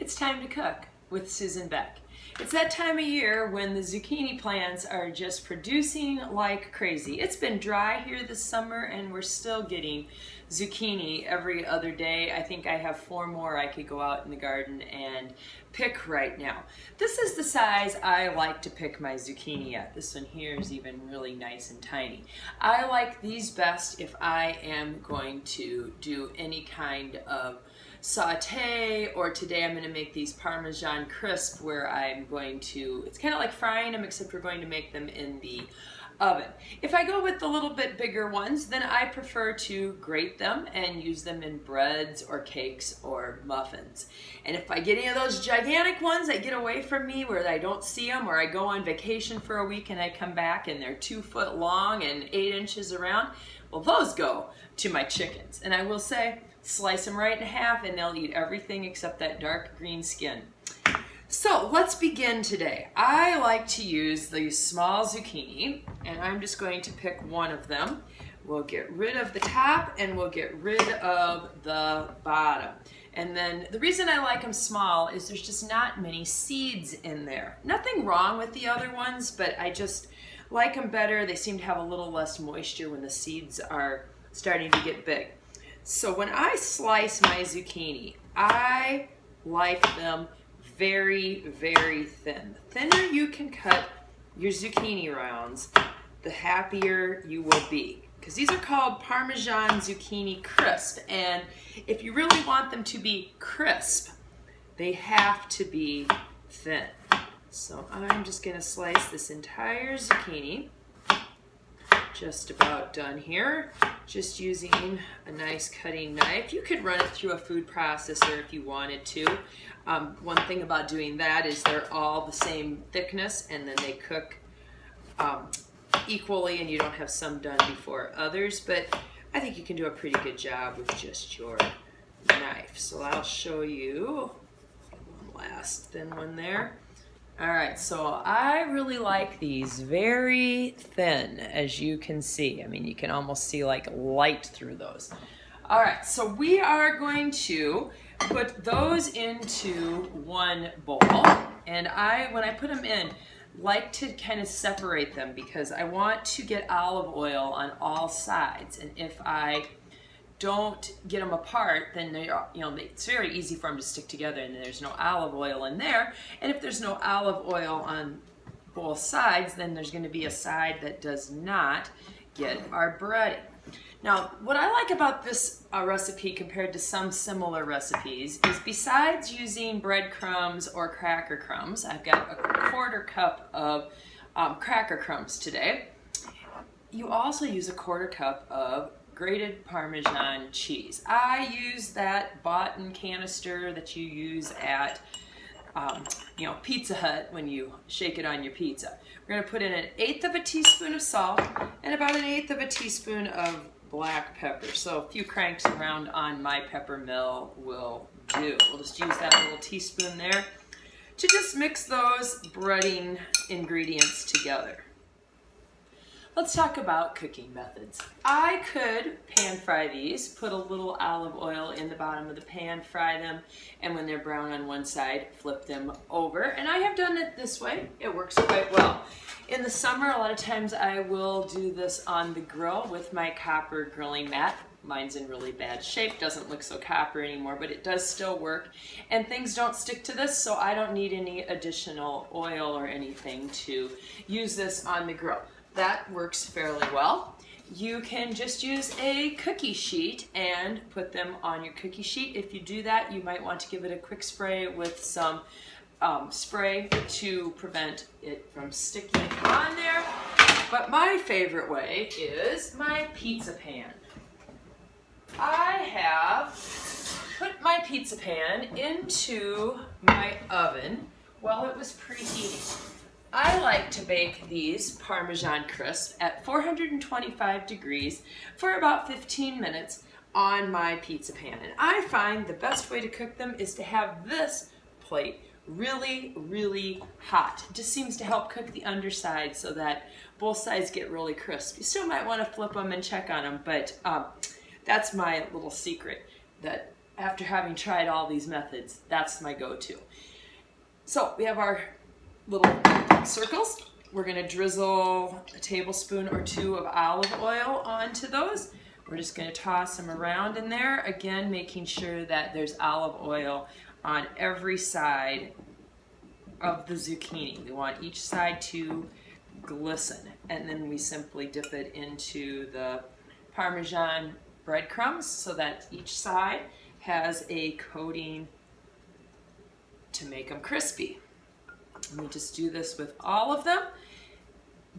It's time to cook with Susan Beck. It's that time of year when the zucchini plants are just producing like crazy. It's been dry here this summer and we're still getting zucchini every other day. I think I have 4 more I could go out in the garden and pick right now. This is the size I like to pick my zucchini at. This one here is even really nice and tiny. I like these best if I am going to do any kind of saute, or today I'm going to make these Parmesan crisp where I'm going to, it's kind of like frying them except we're going to make them in the oven. If I go with the little bit bigger ones, then I prefer to grate them and use them in breads or cakes or muffins. And if I get any of those gigantic ones that get away from me where I don't see them, or I go on vacation for a week and I come back and they're 2 foot long and 8 inches around, well, those go to my chickens. And I will say, slice them right in half and they'll eat everything except that dark green skin. So let's begin today. I like to use these small zucchini, and I'm just going to pick one of them. We'll get rid of the top and we'll get rid of the bottom. And then the reason I like them small is there's just not many seeds in there. Nothing wrong with the other ones, but I just like them better. They seem to have a little less moisture when the seeds are starting to get big. So when I slice my zucchini, I like them very, very thin. The thinner you can cut your zucchini rounds, the happier you will be. Because these are called Parmesan zucchini crisp. And if you really want them to be crisp, they have to be thin. So I'm just going to slice this entire zucchini. Just about done here. Just using a nice cutting knife. You could run it through a food processor if you wanted to. One thing about doing that is they're all the same thickness and then they cook equally and you don't have some done before others, but I think you can do a pretty good job with just your knife. So I'll show you one last thin one there. All right, so I really like these very thin, as you can see. I mean, you can almost see like light through those. All right, so we are going to put those into one bowl. And when I put them in, like to kind of separate them because I want to get olive oil on all sides. And if I don't get them apart, then it's very easy for them to stick together and there's no olive oil in there. And if there's no olive oil on both sides, then there's going to be a side that does not get our breading. Now, what I like about this recipe compared to some similar recipes is besides using breadcrumbs or cracker crumbs, I've got a 1/4 cup of cracker crumbs today. You also use a 1/4 cup of grated Parmesan cheese. I use that bought-in canister that you use at Pizza Hut when you shake it on your pizza. We're going to put in 1/8 teaspoon of salt and about 1/8 teaspoon of black pepper. So a few cranks around on my pepper mill will do. We'll just use that little teaspoon there to just mix those breading ingredients together. Let's talk about cooking methods. I could pan fry these, put a little olive oil in the bottom of the pan, fry them, and when they're brown on one side, flip them over. And I have done it this way. It works quite well. In the summer, a lot of times I will do this on the grill with my copper grilling mat. Mine's in really bad shape, doesn't look so copper anymore, but it does still work. And things don't stick to this, so I don't need any additional oil or anything to use this on the grill. That works fairly well. You can just use a cookie sheet and put them on your cookie sheet. If you do that, you might want to give it a quick spray with some spray to prevent it from sticking on there. But my favorite way is my pizza pan. I have put my pizza pan into my oven while it was preheating. I like to bake these Parmesan crisps at 425 degrees for about 15 minutes on my pizza pan. And I find the best way to cook them is to have this plate really, really hot. It just seems to help cook the underside so that both sides get really crisp. You still might want to flip them and check on them, but that's my little secret, that after having tried all these methods, that's my go-to. So we have our little circles. We're gonna drizzle a tablespoon or two of olive oil onto those. We're just gonna toss them around in there, again, making sure that there's olive oil on every side of the zucchini. We want each side to glisten, and then we simply dip it into the Parmesan breadcrumbs so that each side has a coating to make them crispy. And we just do this with all of them.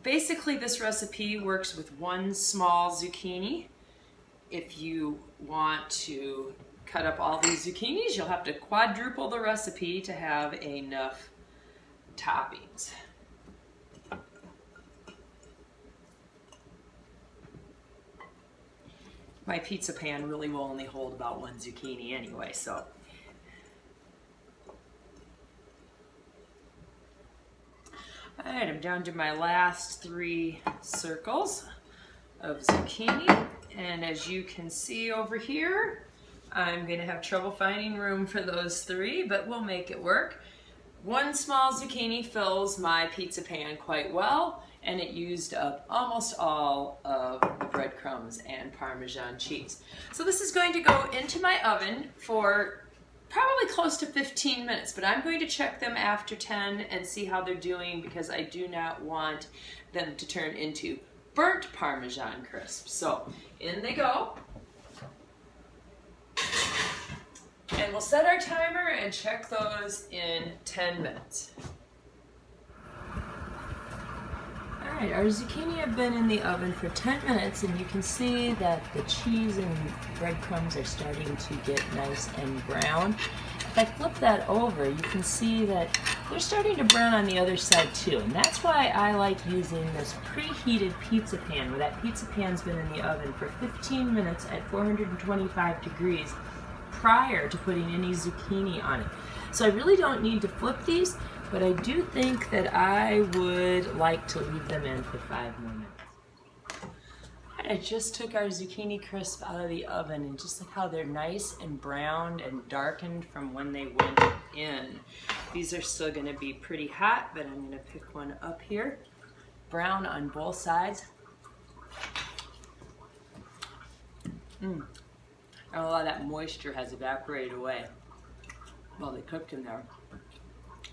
Basically, this recipe works with one small zucchini. If you want to cut up all these zucchinis, you'll have to quadruple the recipe to have enough toppings. My pizza pan really will only hold about one zucchini anyway, so. All right, I'm down to my last 3 circles of zucchini, and as you can see over here, I'm gonna have trouble finding room for those 3, but we'll make it work. One small zucchini fills my pizza pan quite well, and it used up almost all of the breadcrumbs and Parmesan cheese. So this is going to go into my oven for probably close to 15 minutes, but I'm going to check them after 10 and see how they're doing, because I do not want them to turn into burnt Parmesan crisps. So in they go. And we'll set our timer and check those in 10 minutes. All right, our zucchini have been in the oven for 10 minutes, and you can see that the cheese and breadcrumbs are starting to get nice and brown. If I flip that over, you can see that they're starting to brown on the other side too, and that's why I like using this preheated pizza pan, where that pizza pan's been in the oven for 15 minutes at 425 degrees prior to putting any zucchini on it. So I really don't need to flip these, but I do think that I would like to leave them in for 5 more minutes. I just took our zucchini crisp out of the oven, and just look how they're nice and browned and darkened from when they went in. These are still going to be pretty hot, but I'm going to pick one up here. Brown on both sides. And a lot of that moisture has evaporated away while they cooked in there,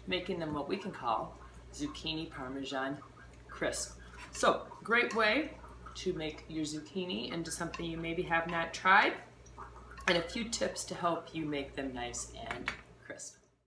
making them what we can call zucchini Parmesan crisp. So, great way to make your zucchini into something you maybe have not tried, and a few tips to help you make them nice and crisp.